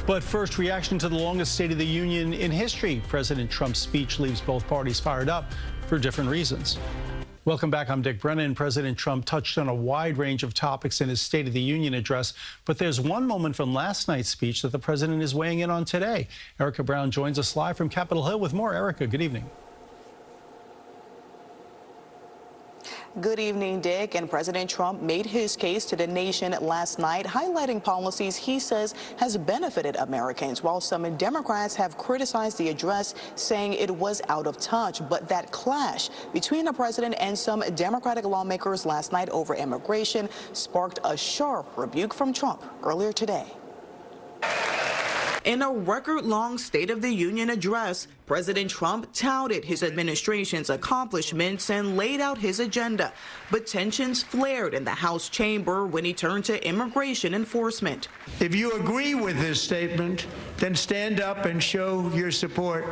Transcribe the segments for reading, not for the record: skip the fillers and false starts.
But first, reaction to the longest State of the Union in history. President Trump's speech leaves both parties fired up for different reasons. Welcome back. I'm Dick Brennan. President Trump touched on a wide range of topics in his State of the Union address, but there's one moment from last night's speech that the president is weighing in on today. Erica Brown joins us live from Capitol Hill with more. Erica, good evening. Good evening, Dick. And President Trump made his case to the nation last night, highlighting policies he says has benefited Americans, while some Democrats have criticized the address, saying it was out of touch. But that clash between the president and some Democratic lawmakers last night over immigration sparked a sharp rebuke from Trump earlier today. In a record-long State of the Union address, President Trump touted his administration's accomplishments and laid out his agenda. But tensions flared in the House chamber when he turned to immigration enforcement. If you agree with this statement, then stand up and show your support.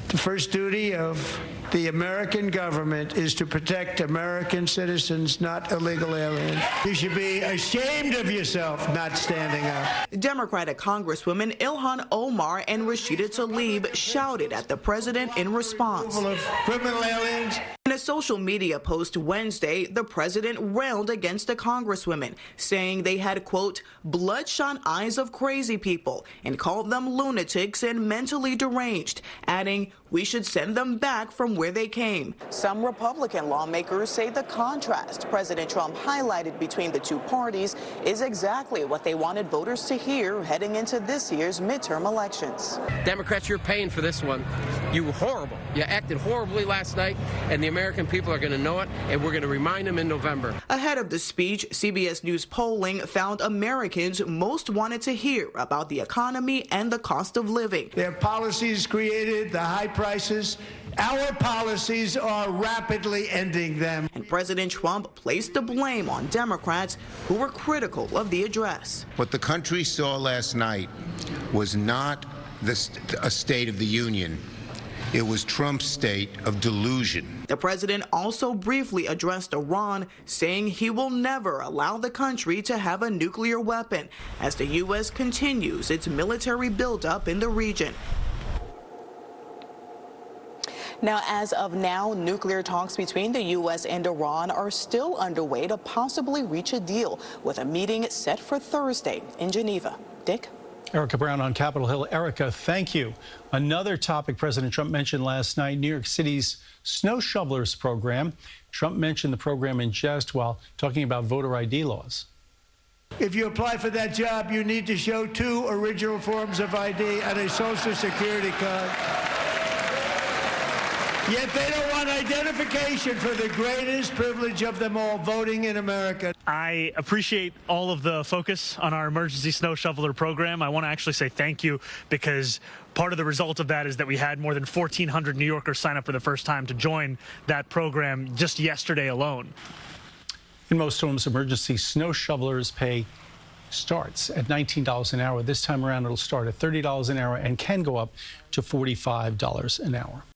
The first duty of the American government is to protect American citizens, not illegal aliens. You should be ashamed of yourself not standing up. Democratic Congresswomen Ilhan Omar and Rashida Tlaib shouted at the president in response. Of criminal aliens. In a social media post Wednesday, the president railed against the Congresswomen, saying they had, quote, bloodshot eyes of crazy people, and called them lunatics and mentally deranged, adding, we should send them back from where they came. Some Republican lawmakers say the contrast President Trump highlighted between the two parties is exactly what they wanted voters to hear heading into this year's midterm elections. Democrats, you're paying for this one. You were horrible. You acted horribly last night, and the American people are going to know it, and we're going to remind them in November. Ahead of the speech, CBS News polling found Americans most wanted to hear about the economy and the cost of living. Their policies created the high prices. Our policies are rapidly ending them. And President Trump placed the blame on Democrats who were critical of the address. What the country saw last night was not a State of the Union. It was Trump's state of delusion. The president also briefly addressed Iran, saying he will never allow the country to have a nuclear weapon as the U.S. continues its military buildup in the region. Now, as of now, nuclear talks between the U.S. and Iran are still underway to possibly reach a deal, with a meeting set for Thursday in Geneva. Dick? Erica Brown on Capitol Hill. Erica, thank you. Another topic President Trump mentioned last night, New York City's snow shovelers program. Trump mentioned the program in jest while talking about voter ID laws. If you apply for that job, you need to show 2 original forms of ID and a Social Security card. Yet they don't want identification for the greatest privilege of them all, voting in America. I appreciate all of the focus on our emergency snow shoveler program. I want to actually say thank you, because part of the result of that is that we had more than 1,400 New Yorkers sign up for the first time to join that program just yesterday alone. In most homes, emergency snow shovelers pay starts at $19 an hour. This time around, it'll start at $30 an hour and can go up to $45 an hour.